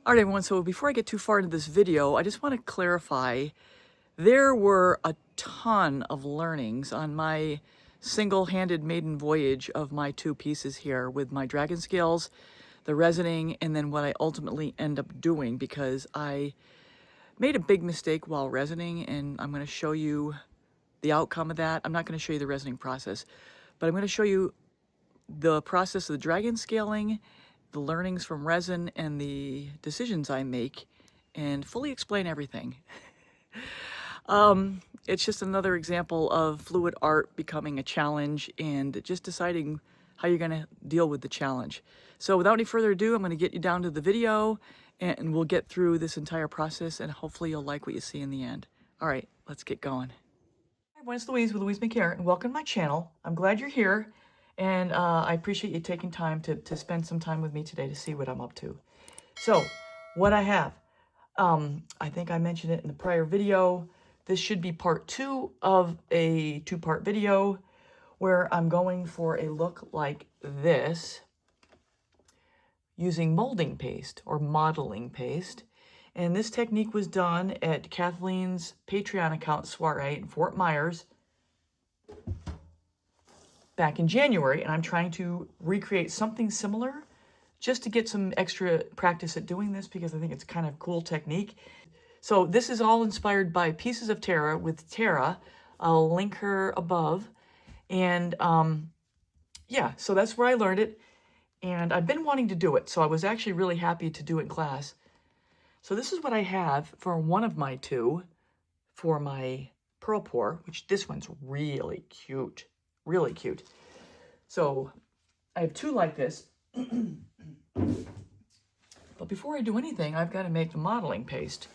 All right, everyone, so before I get too far into this video, I just want to clarify, there were a ton of learnings on my single-handed maiden voyage of my two pieces here with my dragon scales, the resining, and then what I ultimately end up doing, because I made a big mistake while resining, and I'm going to show you the outcome of that. I'm not going to show you the resining process, but I'm going to show you the process of the dragon scaling, the learnings from resin, and the decisions I make, and fully explain everything. It's just another example of fluid art becoming a challenge and just deciding how you're going to deal with the challenge. So without any further ado, I'm going to get you down to the video and we'll get through this entire process and hopefully you'll like what you see in the end. All right, let's get going. Hi everyone, it's Louise with Louise McCarran, and welcome to my channel. I'm glad you're here, and I appreciate you taking time to spend some time with me today to see what I'm up to. So, what I have, I think I mentioned it in the prior video. This should be part 2 of a 2-part video where I'm going for a look like this using molding paste or modeling paste. And this technique was done at Kathleen's Patreon account, Soiree, in Fort Myers back in January. And I'm trying to recreate something similar just to get some extra practice at doing this because I think it's kind of a cool technique. So this is all inspired by Pieces of Tara with Tara. I'll link her above. And yeah, so that's where I learned it. And I've been wanting to do it. So I was actually really happy to do it in class. So this is what I have for one of my two for my pearl pour, which this one's really cute, really cute. So I have two like this. But before I do anything, I've got to make the modeling paste.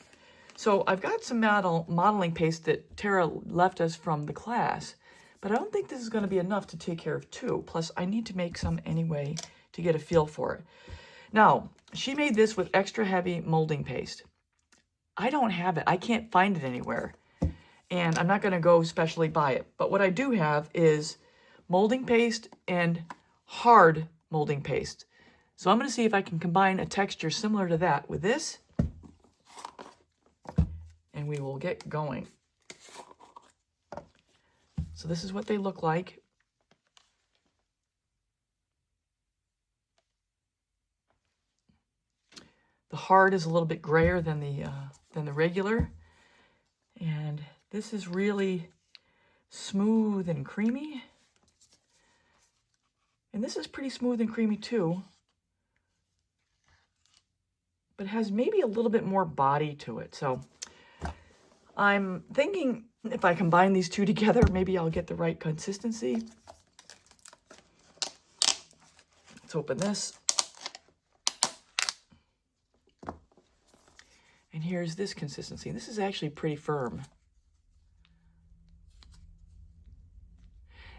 So I've got some modeling paste that Tara left us from the class, but I don't think this is going to be enough to take care of two. Plus, I need to make some anyway to get a feel for it. Now, she made this with extra heavy molding paste. I don't have it. I can't find it anywhere. And I'm not going to go specially buy it. But what I do have is molding paste and hard molding paste. So I'm going to see if I can combine a texture similar to that with this. And we will get going. So this is what they look like. The hard is a little bit grayer than the regular. And this is really smooth and creamy. And this is pretty smooth and creamy too. But has maybe a little bit more body to it. So I'm thinking if I combine these two together, maybe I'll get the right consistency. Let's open this. And here's this consistency. This is actually pretty firm.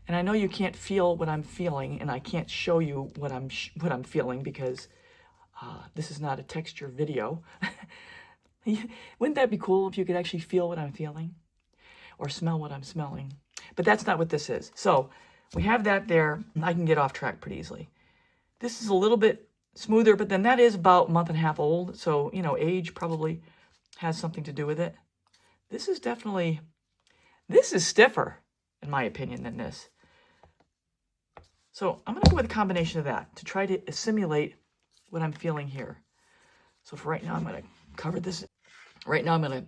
And I know you can't feel what I'm feeling, and I can't show you what I'm feeling because this is not a texture video. Wouldn't that be cool if you could actually feel what I'm feeling or smell what I'm smelling? But that's not what this is. So we have that there. I can get off track pretty easily. This is a little bit smoother, but then that is about a month and a half old. So, you know, age probably has something to do with it. This is definitely, this is stiffer, in my opinion, than this. So I'm going to go with a combination of that to try to simulate what I'm feeling here. So for right now, I'm going to cover this. Right now, I'm going to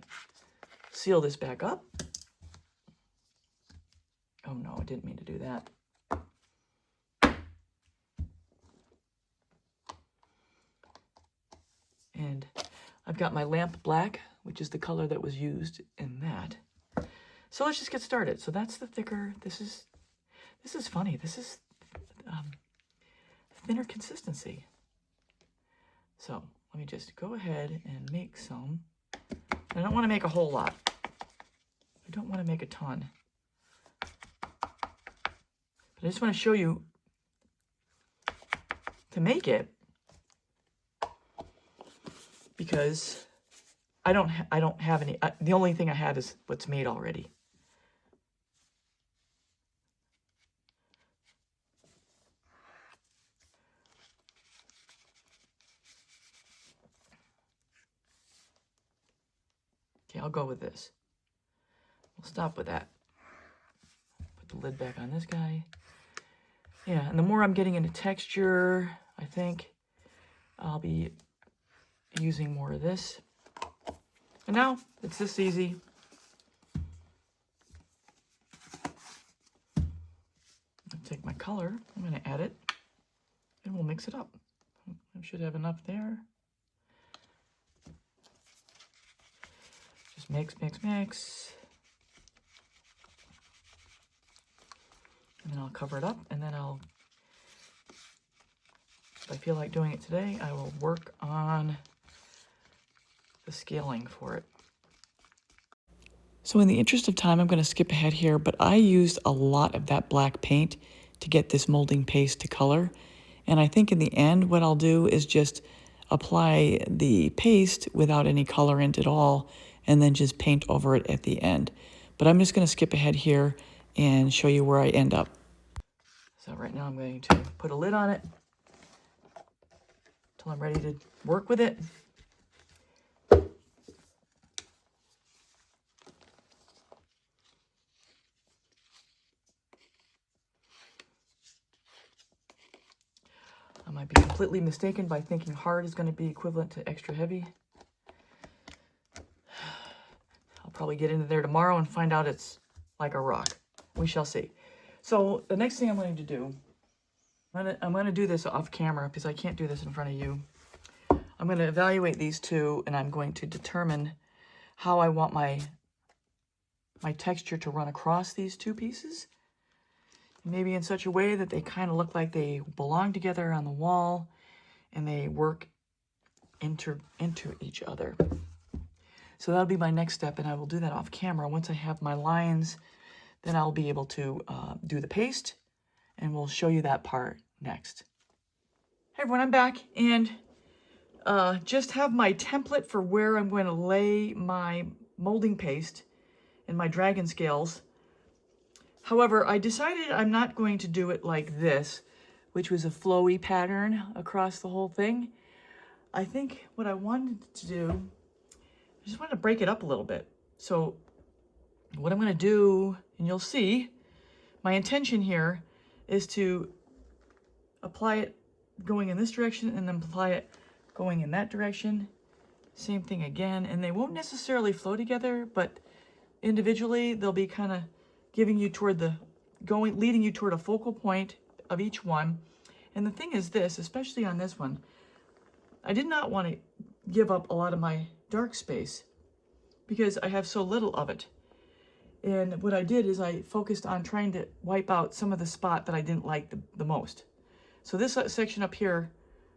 seal this back up. Oh no, I didn't mean to do that. And I've got my lamp black, which is the color that was used in that. So let's just get started. So that's the thicker. This is funny. This is thinner consistency. So let me just go ahead and make some. I don't want to make a whole lot. I don't want to make a ton. But I just want to show you to make it because I don't have any. The only thing I have is what's made already. Okay, I'll go with this. We'll stop with that. Put the lid back on this guy. Yeah, and the more I'm getting into texture, I think I'll be using more of this. And now it's this easy. I'll take my color, I'm going to add it, and we'll mix it up. I should have enough there. Just mix, mix, mix. And then I'll cover it up, and then if I feel like doing it today, I will work on the scaling for it. So in the interest of time, I'm going to skip ahead here, but I used a lot of that black paint to get this molding paste to color. And I think in the end, what I'll do is just apply the paste without any colorant at all, and then just paint over it at the end. But I'm just going to skip ahead here and show you where I end up. So right now I'm going to put a lid on it until I'm ready to work with it. I might be completely mistaken by thinking hard is going to be equivalent to extra heavy. I'll probably get into there tomorrow and find out it's like a rock. We shall see. So the next thing I'm going to do, I'm going to do this off camera because I can't do this in front of you. I'm going to evaluate these two, and I'm going to determine how I want my texture to run across these two pieces. Maybe in such a way that they kind of look like they belong together on the wall and they work into each other. So that'll be my next step, and I will do that off camera. Once I have my lines, then I'll be able to do the paste, and we'll show you that part next. Hey everyone, I'm back, and just have my template for where I'm going to lay my molding paste and my dragon scales. However, I decided I'm not going to do it like this, which was a flowy pattern across the whole thing. I think what I wanted to do, I just wanted to break it up a little bit. So what I'm going to do, and you'll see, my intention here is to apply it going in this direction and then apply it going in that direction. Same thing again, and they won't necessarily flow together, but individually they'll be kind of giving you toward the leading you toward a focal point of each one. And the thing is this, especially on this one, I did not want to give up a lot of my dark space because I have so little of it. And what I did is I focused on trying to wipe out some of the spot that I didn't like the most. So this section up here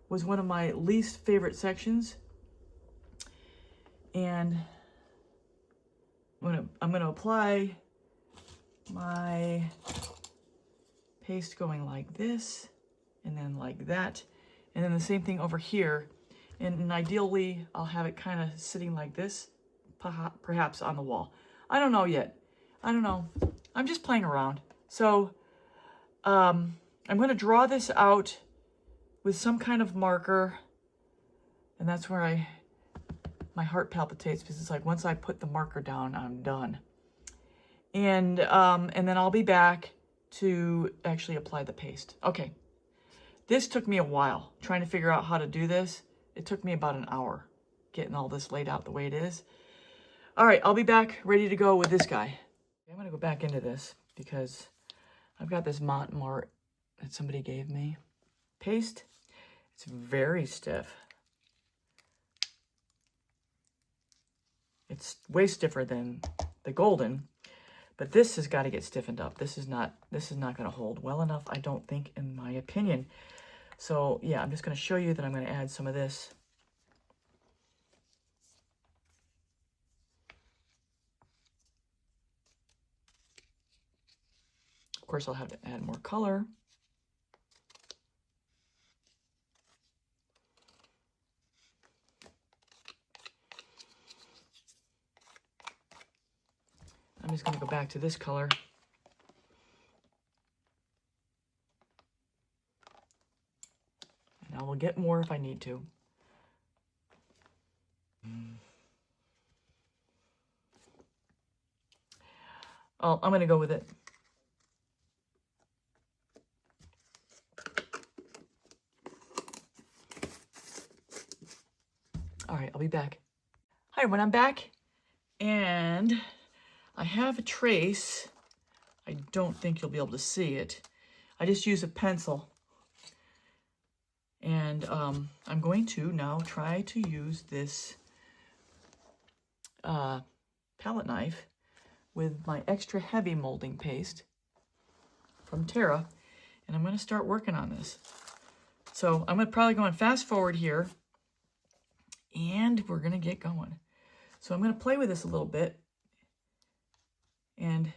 was one of my least favorite sections. And I'm going to apply my paste going like this and then like that, and then the same thing over here, and ideally I'll have it kind of sitting like this, perhaps on the wall. I don't know yet. I don't know. I'm just playing around. So I'm going to draw this out with some kind of marker, and that's where my heart palpitates, because it's like once I put the marker down, I'm done. And then I'll be back to actually apply the paste. Okay, this took me a while trying to figure out how to do this. It took me about an hour getting all this laid out the way it is. All right, I'll be back ready to go with this guy. I'm gonna go back into this because I've got this Mont Mort that somebody gave me. Paste, it's very stiff. It's way stiffer than the golden. But this has got to get stiffened up. This is not going to hold well enough, I don't think, in my opinion. So yeah, I'm just going to show you that I'm going to add some of this. Of course, I'll have to add more color. I'm just going to go back to this color. And I will get more if I need to. I'm going to go with it. All right, I'll be back. Hi, everyone, I'm back. And I have a trace. I don't think you'll be able to see it. I just use a pencil. And I'm going to now try to use this palette knife with my extra heavy molding paste from Tara. And I'm going to start working on this. So I'm going to probably go on fast forward here. And we're going to get going. So I'm going to play with this a little bit. And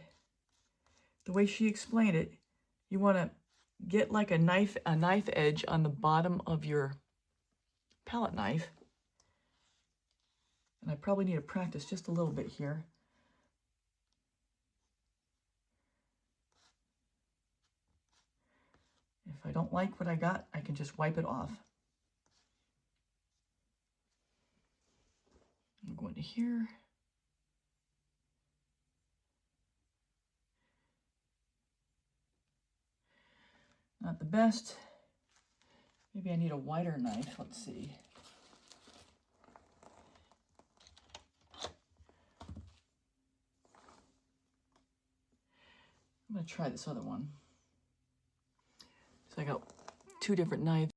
the way she explained it, you want to get like a knife edge on the bottom of your palette knife. And I probably need to practice just a little bit here. If I don't like what I got, I can just wipe it off. I'm going to here. Not the best. Maybe I need a wider knife. Let's see. I'm going to try this other one. So I got two different knives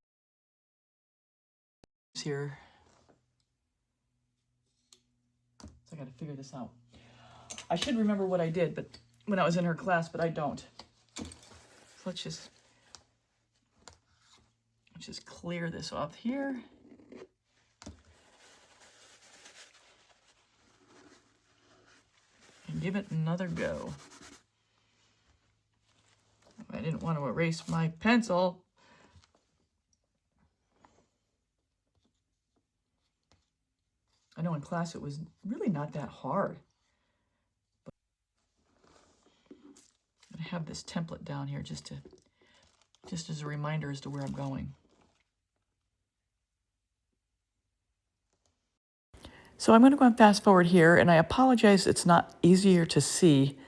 here. So I got to figure this out. I should remember what I did, but when I was in her class, but I don't. So let's just clear this off here. And give it another go. I didn't want to erase my pencil. I know in class it was really not that hard. But I have this template down here just as a reminder as to where I'm going. So I'm going to go and fast forward here, and I apologize it's not easier to see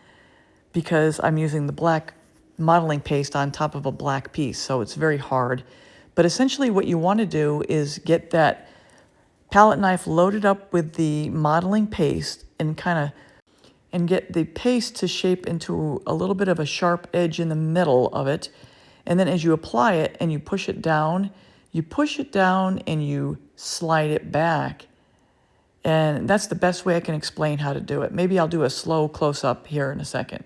because I'm using the black modeling paste on top of a black piece, so it's very hard. But essentially what you want to do is get that palette knife loaded up with the modeling paste and get the paste to shape into a little bit of a sharp edge in the middle of it. And then as you apply it and you push it down and you slide it back. And that's the best way I can explain how to do it. Maybe I'll do a slow close-up here in a second.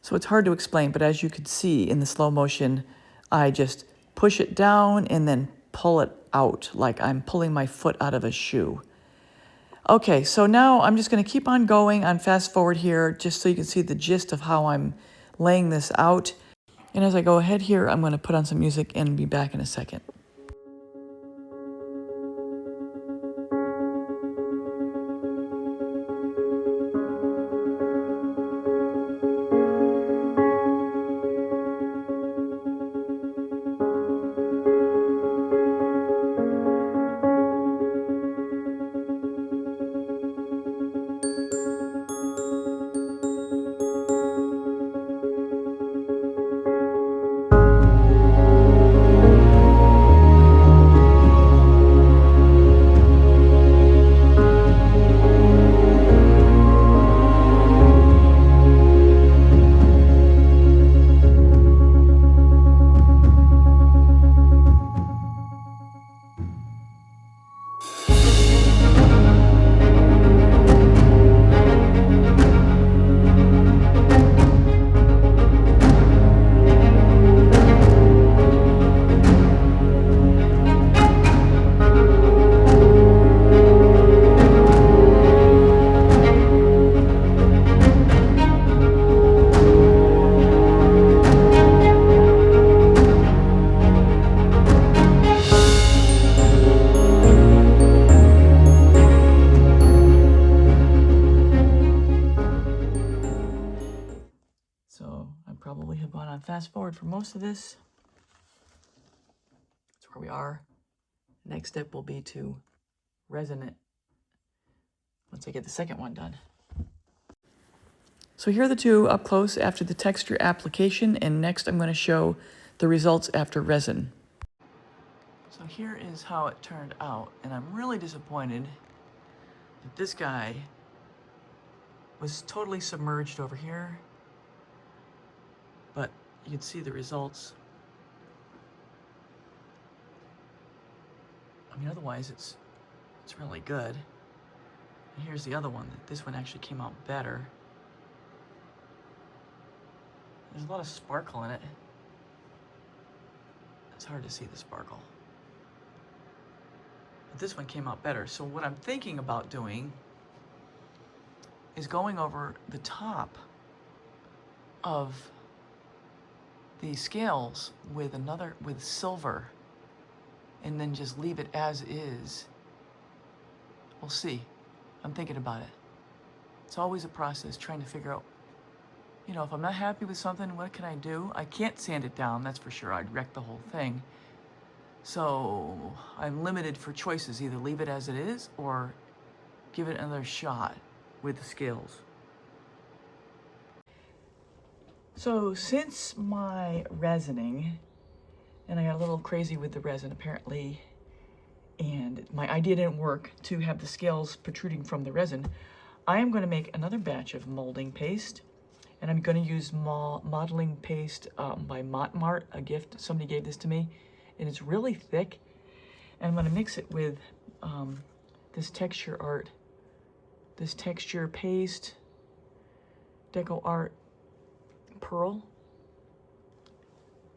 So it's hard to explain, but as you can see in the slow motion, I just push it down and then pull it out like I'm pulling my foot out of a shoe. Okay, so now I'm just going to keep on going on fast forward here just so you can see the gist of how I'm laying this out. And as I go ahead here, I'm going to put on some music and be back in a second. Probably have gone on fast forward for most of this. That's where we are. Next step will be to resin it once I get the second one done. So here are the two up close after the texture application, and next I'm going to show the results after resin. So here is how it turned out, and I'm really disappointed that this guy was totally submerged over here, but you can see the results. I mean, otherwise it's really good. And here's the other one. This one actually came out better. There's a lot of sparkle in it. It's hard to see the sparkle. But this one came out better. So what I'm thinking about doing is going over the top of the scales with silver, and then just leave it as is. We'll see. I'm thinking about it. It's always a process trying to figure out, you know, if I'm not happy with something, what can I do? I can't sand it down, that's for sure. I'd wreck the whole thing. So I'm limited for choices. Either leave it as it is or give it another shot with the scales. So since my resining, and I got a little crazy with the resin apparently, and my idea didn't work to have the scales protruding from the resin, I am going to make another batch of molding paste, and I'm going to use modeling paste by Mart, a gift. Somebody gave this to me, and it's really thick, and I'm going to mix it with this texture paste, CecoArt pearl,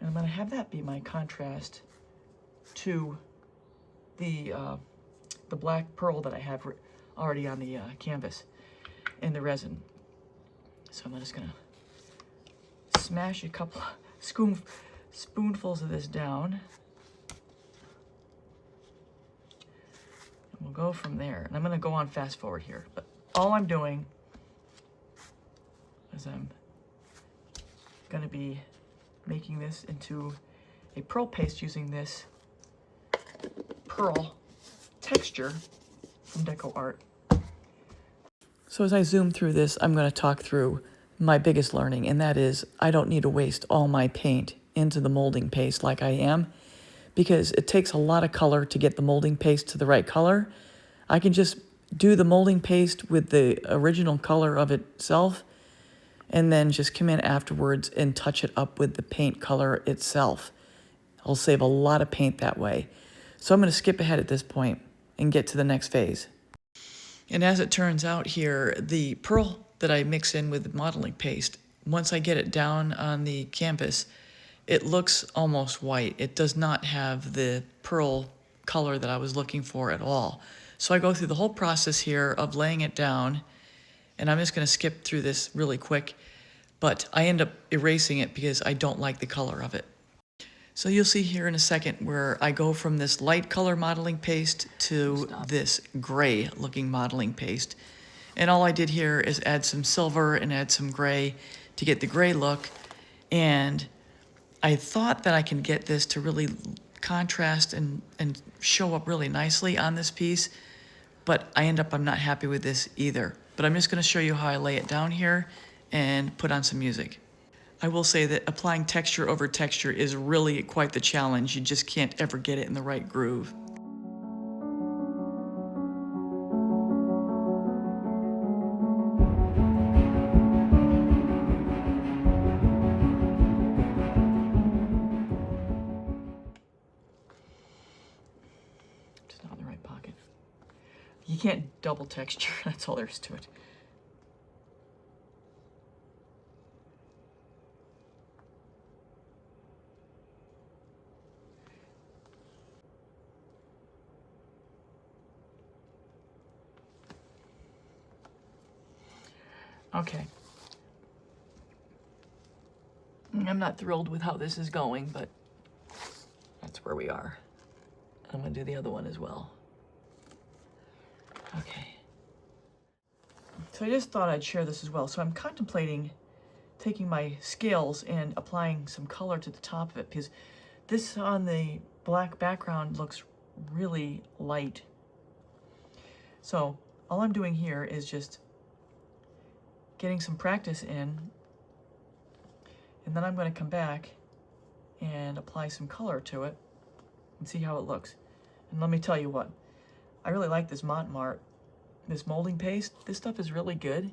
and I'm going to have that be my contrast to the black pearl that I have already on the canvas and the resin. So I'm just going to smash a couple spoonfuls of this down, and we'll go from there. And I'm going to go on fast forward here, but all I'm doing is I'm going to be making this into a pearl paste using this pearl texture from CecoArt. So as I zoom through this, I'm going to talk through my biggest learning, and that is I don't need to waste all my paint into the molding paste like I am, because it takes a lot of color to get the molding paste to the right color. I can just do the molding paste with the original color of itself, and then just come in afterwards and touch it up with the paint color itself. I'll save a lot of paint that way. So I'm going to skip ahead at this point and get to the next phase. And as it turns out here, the pearl that I mix in with the modeling paste, once I get it down on the canvas, it looks almost white. It does not have the pearl color that I was looking for at all. So I go through the whole process here of laying it down, and I'm just going to skip through this really quick, but I end up erasing it because I don't like the color of it. So you'll see here in a second where I go from this light color modeling paste to this gray looking modeling paste. And all I did here is add some silver and add some gray to get the gray look. And I thought that I can get this to really contrast and show up really nicely on this piece, but I'm not happy with this either. But I'm just going to show you how I lay it down here and put on some music. I will say that applying texture over texture is really quite the challenge. You just can't ever get it in the right groove. Just not in the right pocket. You can't double texture, that's all there is to it. Okay. I'm not thrilled with how this is going, but that's where we are. I'm gonna do the other one as well. Okay. So I just thought I'd share this as well. So I'm contemplating taking my scales and applying some color to the top of it, because this on the black background looks really light. So all I'm doing here is just getting some practice in, and then I'm going to come back and apply some color to it and see how it looks. And let me tell you what, I really like this Montmart, this molding paste. This stuff is really good.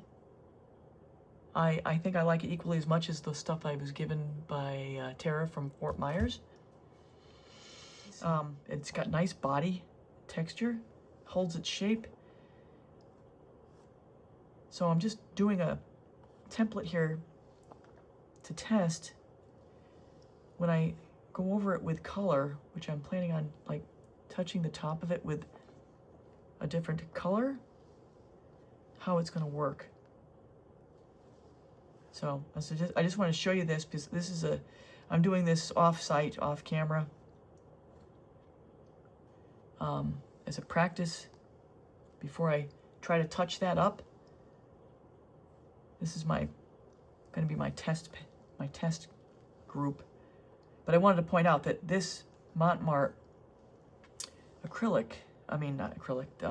I think I like it equally as much as the stuff I was given by Tara from Fort Myers. It's got nice body texture, holds its shape. So I'm just doing a template here to test when I go over it with color, which I'm planning on like touching the top of it with a different color, how it's going to work. So I just want to show you this because this is I'm doing this off-site, off-camera, as a practice before I try to touch that up. This is going to be my test group. But I wanted to point out that this Montmart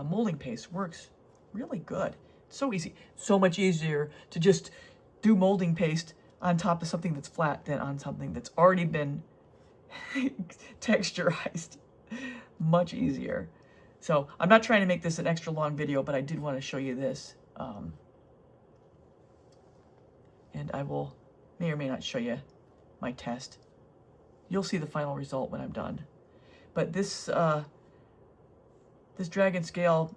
molding paste works really good. It's so easy, so much easier to just do molding paste on top of something that's flat than on something that's already been texturized. Much easier. So I'm not trying to make this an extra long video, but I did want to show you this. And I may or may not show you my test. You'll see the final result when I'm done. But this dragon scale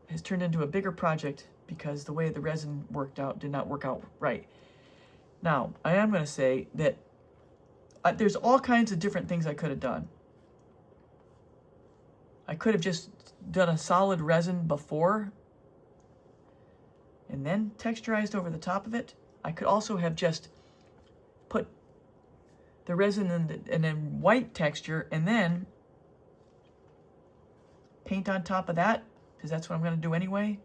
has turned into a bigger project because the way the resin did not work out right. Now, I am going to say that there's all kinds of different things I could have done. I could have just done a solid resin before and then texturized over the top of it. I could also have just put the resin in a white texture and then paint on top of that, because that's what I'm going to do anyway.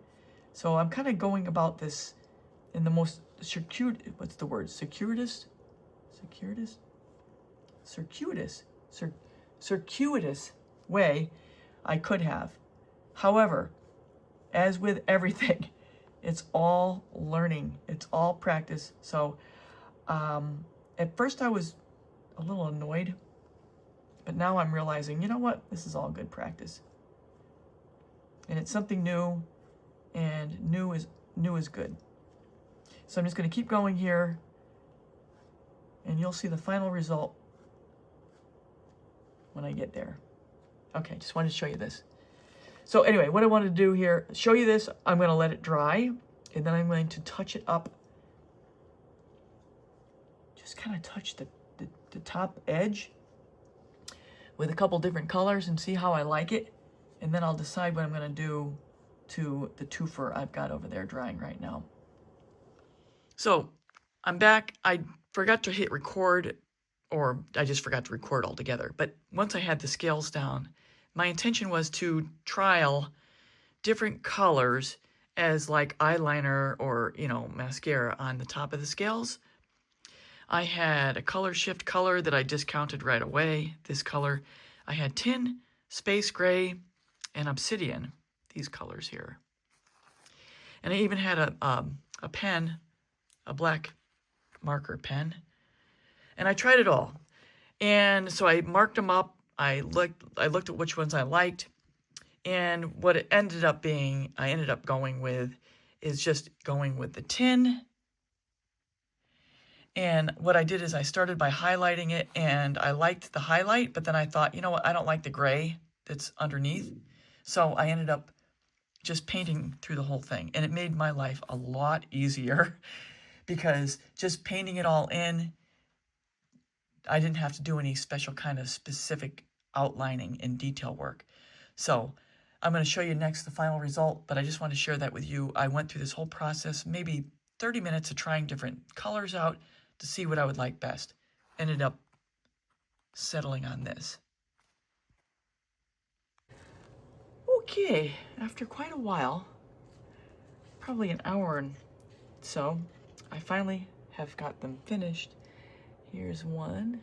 So I'm kind of going about this in the most circuitous way I could have. However, as with everything, it's all learning, it's all practice. So at first I was a little annoyed, but now I'm realizing, you know what, this is all good practice. And it's something new, and new is good. So I'm just going to keep going here, and you'll see the final result when I get there. Okay, just wanted to show you this. So anyway, what I wanted to do here, show you this. I'm going to let it dry, and then I'm going to touch it up. Just kind of touch the top edge with a couple different colors and see how I like it. And then I'll decide what I'm going to do to the twofer I've got over there drying right now. So I'm back. I forgot to hit record, or I just forgot to record altogether. But once I had the scales down, my intention was to trial different colors as like eyeliner or, mascara on the top of the scales. I had a color shift color that I discounted right away, this color. I had tin, space gray, and obsidian, these colors here. And I even had a pen, a black marker pen. And I tried it all. And so I marked them up. I looked at which ones I liked. And what it ended up being, I ended up going with, is just going with the tin. And what I did is I started by highlighting it, and I liked the highlight, but then I thought, you know what, I don't like the gray that's underneath. So I ended up just painting through the whole thing. And it made my life a lot easier because just painting it all in, I didn't have to do any special kind of specific outlining and detail work. So I'm going to show you next the final result, but I just want to share that with you. I went through this whole process, maybe 30 minutes of trying different colors out to see what I would like best. Ended up settling on this. Okay, after quite a while, probably an hour and so, I finally have got them finished. Here's one.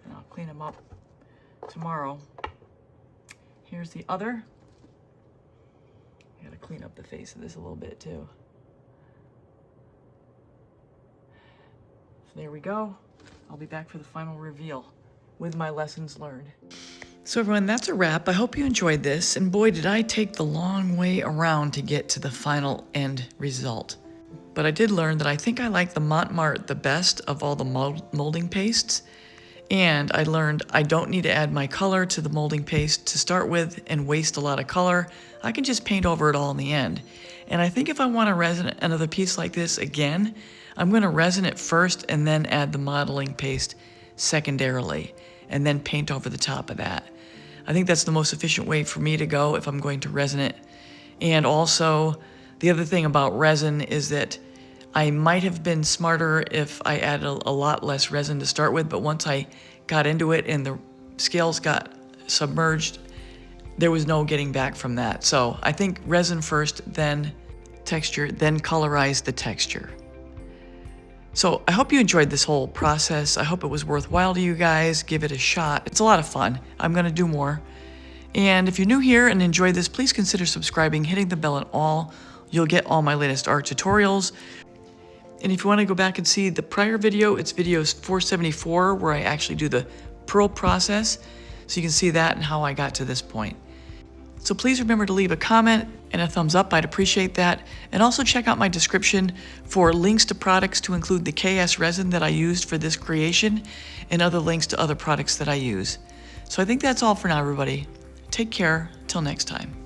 And I'll clean them up tomorrow. Here's the other. I gotta clean up the face of this a little bit too. So there we go. I'll be back for the final reveal with my lessons learned. So everyone, that's a wrap. I hope you enjoyed this, and boy, did I take the long way around to get to the final end result. But I did learn that I think I like the Montmartre the best of all the molding pastes, and I learned I don't need to add my color to the molding paste to start with and waste a lot of color. I can just paint over it all in the end. And I think if I want to resin another piece like this again, I'm going to resin it first and then add the modeling paste secondarily, and then paint over the top of that. I think that's the most efficient way for me to go if I'm going to resin it. And also, the other thing about resin is that I might have been smarter if I added a lot less resin to start with, but once I got into it and the scales got submerged, there was no getting back from that. So I think resin first, then texture, then colorize the texture. So I hope you enjoyed this whole process. I hope it was worthwhile to you guys. Give it a shot. It's a lot of fun. I'm going to do more. And if you're new here and enjoyed this, please consider subscribing, hitting the bell and all. You'll get all my latest art tutorials. And if you want to go back and see the prior video, it's video 474, where I actually do the pearl process. So you can see that and how I got to this point. So please remember to leave a comment and a thumbs up. I'd appreciate that. And also check out my description for links to products to include the KS resin that I used for this creation and other links to other products that I use. So I think that's all for now, everybody. Take care. Till next time.